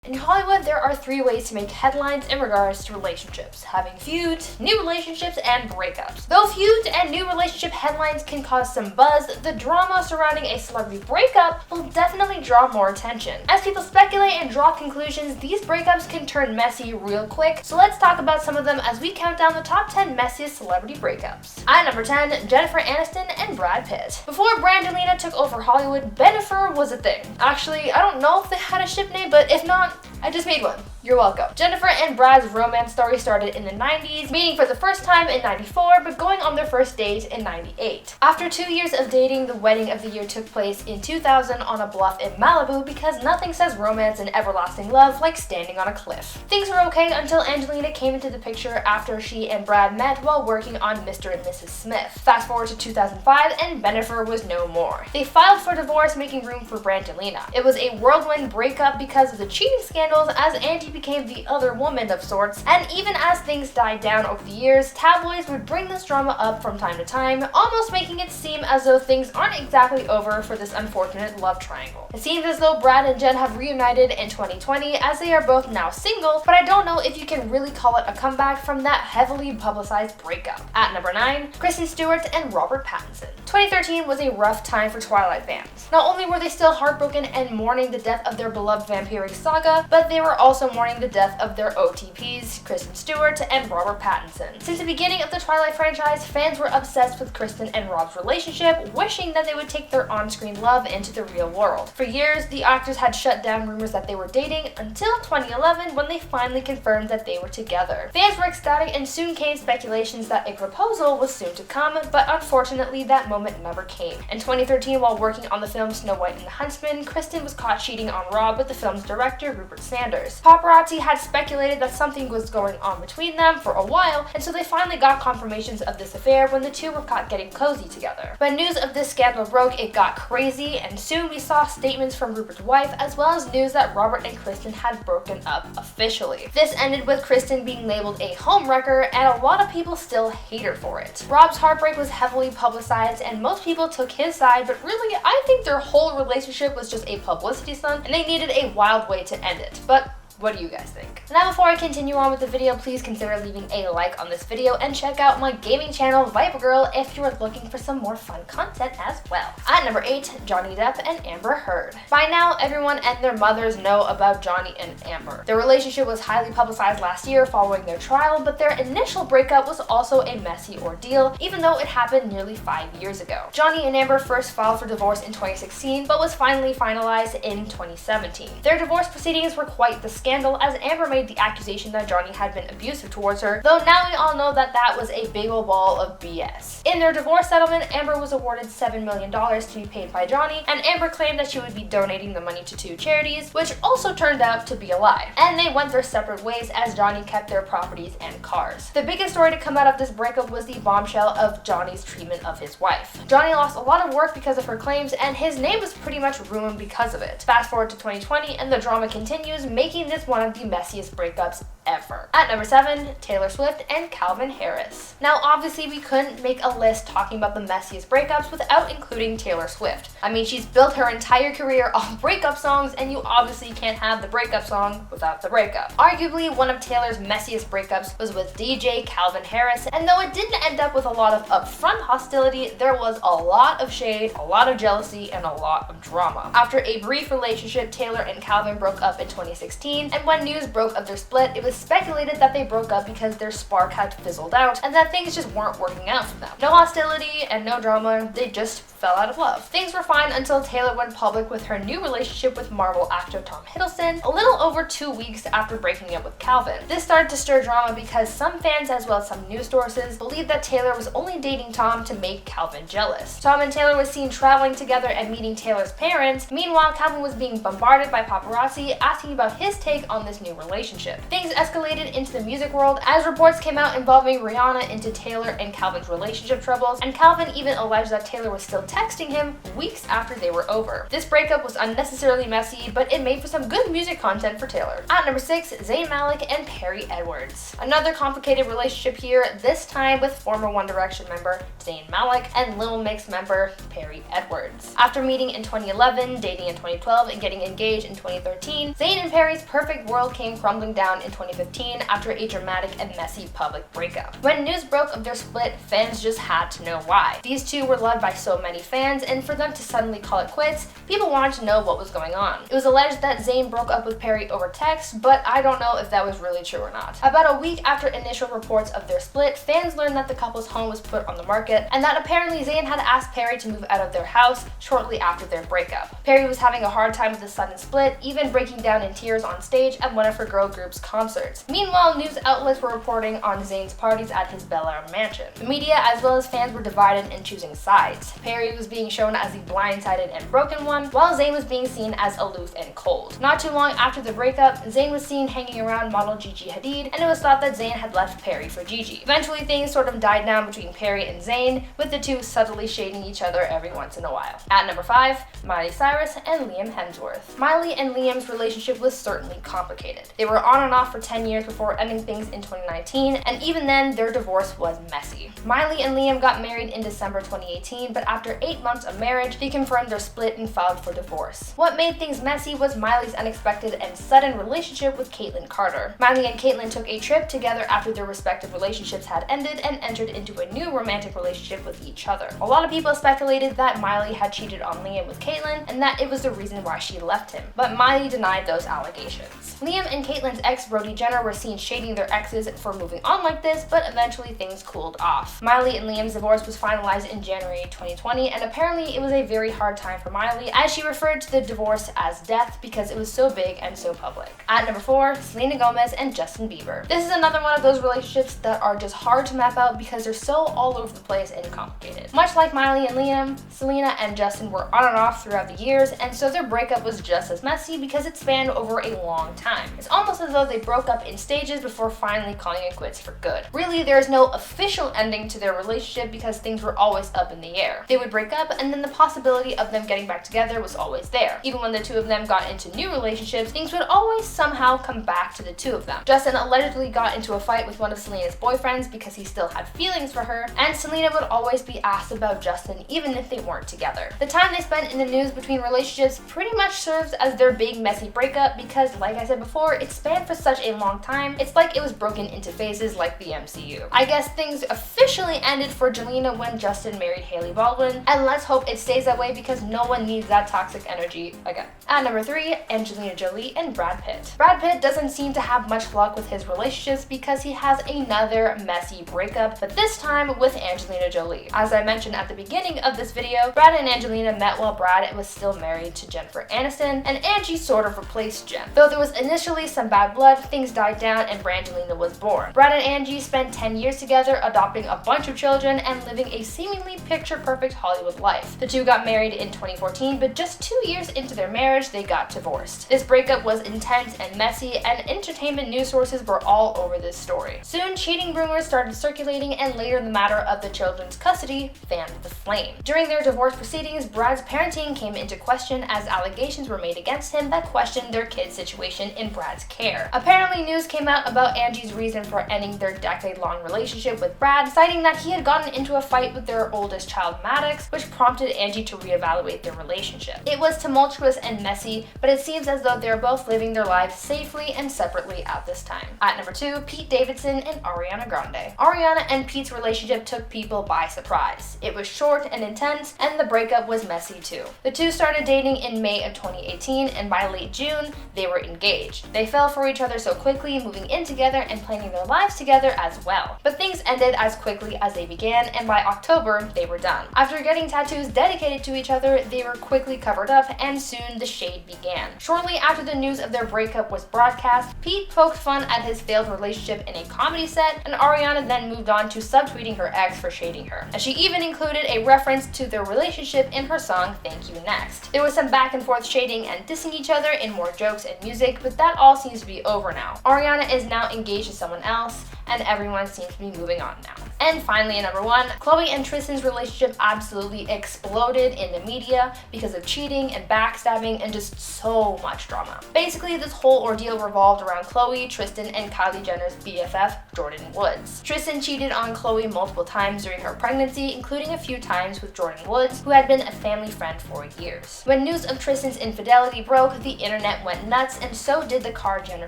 In Hollywood, there are three ways to make headlines in regards to relationships: having feuds, new relationships, and breakups. Though feuds and new relationship headlines can cause some buzz, the drama surrounding a celebrity breakup will definitely draw more attention. As people speculate and draw conclusions, these breakups can turn messy real quick, so let's talk about some of them as we count down the top 10 messiest celebrity breakups. At number 10, Jennifer Aniston and Brad Pitt. Before Angelina took over Hollywood, Bennifer was a thing. Actually, I don't know if they had a ship name, but if not, I just made one. You're welcome. Jennifer and Brad's romance story started in the 90s, meeting for the first time in 94, but going on their first date in 98. After 2 years of dating, the wedding of the year took place in 2000 on a bluff in Malibu because nothing says romance and everlasting love like standing on a cliff. Things were okay until Angelina came into the picture after she and Brad met while working on Mr. and Mrs. Smith. Fast forward to 2005 and Bennifer was no more. They filed for divorce, making room for Angelina. It was a whirlwind breakup because of the cheating scandals, as Angie became the other woman of sorts, and even as things died down over the years, tabloids would bring this drama up from time to time, almost making it seem as though things aren't exactly over for this unfortunate love triangle. It seems as though Brad and Jen have reunited in 2020 as they are both now single, but I don't know if you can really call it a comeback from that heavily publicized breakup. At number 9, Kristen Stewart and Robert Pattinson. 2013 was a rough time for Twilight fans. Not only were they still heartbroken and mourning the death of their beloved vampiric saga, but they were also mourning the death of their OTPs, Kristen Stewart and Robert Pattinson. Since the beginning of the Twilight franchise, fans were obsessed with Kristen and Rob's relationship, wishing that they would take their on-screen love into the real world. For years, the actors had shut down rumors that they were dating until 2011 when they finally confirmed that they were together. Fans were ecstatic and soon came speculations that a proposal was soon to come, but unfortunately that moment never came. In 2013, while working on the film Snow White and the Huntsman, Kristen was caught cheating on Rob with the film's director, Rupert Sanders. Paparazzi had speculated that something was going on between them for a while, and so they finally got confirmations of this affair when the two were caught getting cozy together. When news of this scandal broke, it got crazy, and soon we saw statements from Rupert's wife, as well as news that Robert and Kristen had broken up officially. This ended with Kristen being labeled a homewrecker, and a lot of people still hate her for it. Rob's heartbreak was heavily publicized, and most people took his side, but really, I think their whole relationship was just a publicity stunt, and they needed a wild way to end it. But what do you guys think? Now, before I continue on with the video, please consider leaving a like on this video and check out my gaming channel, Viper Girl, if you are looking for some more fun content as well. At number 8, Johnny Depp and Amber Heard. By now, everyone and their mothers know about Johnny and Amber. Their relationship was highly publicized last year following their trial, but their initial breakup was also a messy ordeal, even though it happened nearly 5 years ago. Johnny and Amber first filed for divorce in 2016, but was finally finalized in 2017. Their divorce proceedings were quite the scandal, as Amber made the accusation that Johnny had been abusive towards her, though now we all know that that was a big ol' ball of BS. In their divorce settlement, Amber was awarded $7 million to be paid by Johnny, and Amber claimed that she would be donating the money to 2 charities, which also turned out to be a lie. And they went their separate ways as Johnny kept their properties and cars. The biggest story to come out of this breakup was the bombshell of Johnny's treatment of his wife. Johnny lost a lot of work because of her claims, and his name was pretty much ruined because of it. Fast forward to 2020, and the drama continues, making this one of the messiest breakups ever. At number 7, Taylor Swift and Calvin Harris. Now, obviously, we couldn't make a list talking about the messiest breakups without including Taylor Swift. I mean, she's built her entire career on breakup songs, and you obviously can't have the breakup song without the breakup. Arguably, one of Taylor's messiest breakups was with DJ Calvin Harris, and though it didn't end up with a lot of upfront hostility, there was a lot of shade, a lot of jealousy, and a lot of drama. After a brief relationship, Taylor and Calvin broke up in 2016, and when news broke of their split, it was speculated that they broke up because their spark had fizzled out and that things just weren't working out for them. No hostility and no drama, they just fell out of love. Things were fine until Taylor went public with her new relationship with Marvel actor Tom Hiddleston a little over 2 weeks after breaking up with Calvin. This started to stir drama because some fans, as well as some news sources, believed that Taylor was only dating Tom to make Calvin jealous. Tom and Taylor were seen traveling together and meeting Taylor's parents. Meanwhile, Calvin was being bombarded by paparazzi asking about his take on this new relationship. Things escalated into the music world as reports came out involving Rihanna into Taylor and Calvin's relationship troubles, and Calvin even alleged that Taylor was still texting him weeks after they were over. This breakup was unnecessarily messy, but it made for some good music content for Taylor. At number 6, Zayn Malik and Perrie Edwards. Another complicated relationship here, this time with former One Direction member Zayn Malik and Lil Mix member Perrie Edwards. After meeting in 2011, dating in 2012, and getting engaged in 2013, Zayn and Perrie's perfect world came crumbling down in 2015 after a dramatic and messy public breakup. When news broke of their split, fans just had to know why. These two were loved by so many fans, and for them to suddenly call it quits, people wanted to know what was going on. It was alleged that Zayn broke up with Perrie over text, but I don't know if that was really true or not. About a week after initial reports of their split, fans learned that the couple's home was put on the market, and that apparently Zayn had asked Perrie to move out of their house shortly after their breakup. Perrie was having a hard time with the sudden split, even breaking down in tears on stage at one of her girl group's concerts. Meanwhile, news outlets were reporting on Zayn's parties at his Bel Air mansion. The media as well as fans were divided and choosing sides. Perrie was being shown as the blindsided and broken one, while Zayn was being seen as aloof and cold. Not too long after the breakup, Zayn was seen hanging around model Gigi Hadid, and it was thought that Zayn had left Perrie for Gigi. Eventually, things sort of died down between Perrie and Zayn, with the two subtly shading each other every once in a while. At number 5, Miley Cyrus and Liam Hemsworth. Miley and Liam's relationship was certainly complicated. They were on and off for 10 years before ending things in 2019, and even then, their divorce was messy. Miley and Liam got married in December 2018, but after 8 months of marriage, they confirmed their split and filed for divorce. What made things messy was Miley's unexpected and sudden relationship with Caitlyn Carter. Miley and Caitlyn took a trip together after their respective relationships had ended and entered into a new romantic relationship with each other. A lot of people speculated that Miley had cheated on Liam with Caitlyn and that it was the reason why she left him, but Miley denied those allegations. Liam and Caitlyn's ex, Brody Jenner, were seen shading their exes for moving on like this, but eventually things cooled off. Miley and Liam's divorce was finalized in January 2020, and apparently it was a very hard time for Miley, as she referred to the divorce as death because it was so big and so public. At number 4, Selena Gomez and Justin Bieber. This is another one of those relationships that are just hard to map out because they're so all over the place and complicated. Much like Miley and Liam, Selena and Justin were on and off throughout the years, and so their breakup was just as messy because it spanned over a long time. It's almost as though they broke up in stages before finally calling it quits for good. Really, there is no official ending to their relationship because things were always up in the air. They would break up, and then the possibility of them getting back together was always there. Even when the two of them got into new relationships, things would always somehow come back to the two of them. Justin allegedly got into a fight with one of Selena's boyfriends because he still had feelings for her, and Selena would always be asked about Justin even if they weren't together. The time they spent in the news between relationships pretty much serves as their big messy breakup because, like I said before, it spanned for such a long time, it's like it was broken into phases like the MCU. I guess things officially ended for Angelina when Justin married Hailey Baldwin, and let's hope it stays that way because no one needs that toxic energy again. At number 3, Angelina Jolie and Brad Pitt. Brad Pitt doesn't seem to have much luck with his relationships because he has another messy breakup, but this time with Angelina Jolie. As I mentioned at the beginning of this video, Brad and Angelina met while Brad was still married to Jennifer Aniston, and Angie sort of replaced Jen. Though there was initially some bad blood, things died down and Brangelina was born. Brad and Angie spent 10 years together, adopting a bunch of children and living a seemingly picture-perfect Hollywood life. The two got married in 2014, but just 2 years into their marriage, they got divorced. This breakup was intense and messy, and entertainment news sources were all over this story. Soon, cheating rumors started circulating, and later the matter of the children's custody fanned the flame. During their divorce proceedings, Brad's parenting came into question as allegations were made against him that questioned their kid's situation in Brad's care. Apparently, news came out about Angie's reason for ending their decade-long relationship with Brad, citing that he had gotten into a fight with their oldest child, Maddox, which prompted Angie to reevaluate their relationship. It was tumultuous and messy, but it seems as though they're both living their lives safely and separately at this time. At number 2, Pete Davidson and Ariana Grande. Ariana and Pete's relationship took people by surprise. It was short and intense, and the breakup was messy too. The two started dating in May of 2018, and by late June, they were engaged. They fell for each other so quickly, moving in together and planning their lives together as well. But things ended as quickly as they began, and by October, they were done. After getting tattoos dedicated to each other, they were quickly covered up, and soon the shade began. Shortly after the news of their breakup was broadcast, Pete poked fun at his failed relationship in a comedy set, and Ariana then moved on to subtweeting her ex for shading her. And she even included a reference to their relationship in her song Thank You Next. There was some back and forth shading and dissing each other in more jokes and music, but that all seems to be over now. now. Ariana is now engaged to someone else, and everyone seems to be moving on now. And finally, at number 1, Khloe and Tristan's relationship absolutely exploded in the media because of cheating and backstabbing and just so much drama. Basically, this whole ordeal revolved around Khloe, Tristan, and Kylie Jenner's BFF, Jordyn Woods. Tristan cheated on Khloe multiple times during her pregnancy, including a few times with Jordyn Woods, who had been a family friend for years. When news of Tristan's infidelity broke, the internet went nuts, and so did the Kardashian Jenner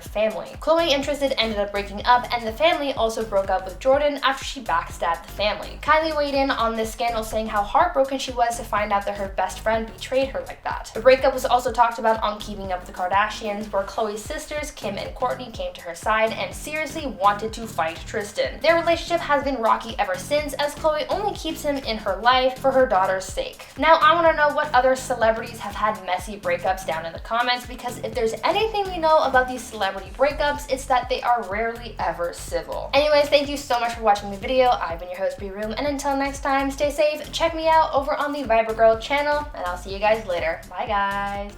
family. Khloe and Tristan ended up breaking up, and the family also broke up with Jordyn after she backstabbed the family. Kylie weighed in on this scandal, saying how heartbroken she was to find out that her best friend betrayed her like that. The breakup was also talked about on Keeping Up with the Kardashians, where Khloe's sisters, Kim and Kourtney, came to her side and seriously wanted to fight Tristan. Their relationship has been rocky ever since, as Khloe only keeps him in her life for her daughter's sake. Now, I want to know what other celebrities have had messy breakups down in the comments, because if there's anything we know about these celebrity breakups, it's that they are rarely ever civil. Anyways, thank you so much for watching the video. I've been your host, Brie Room, and until next time, stay safe, check me out over on the Viber Girl channel, and I'll see you guys later. Bye, guys.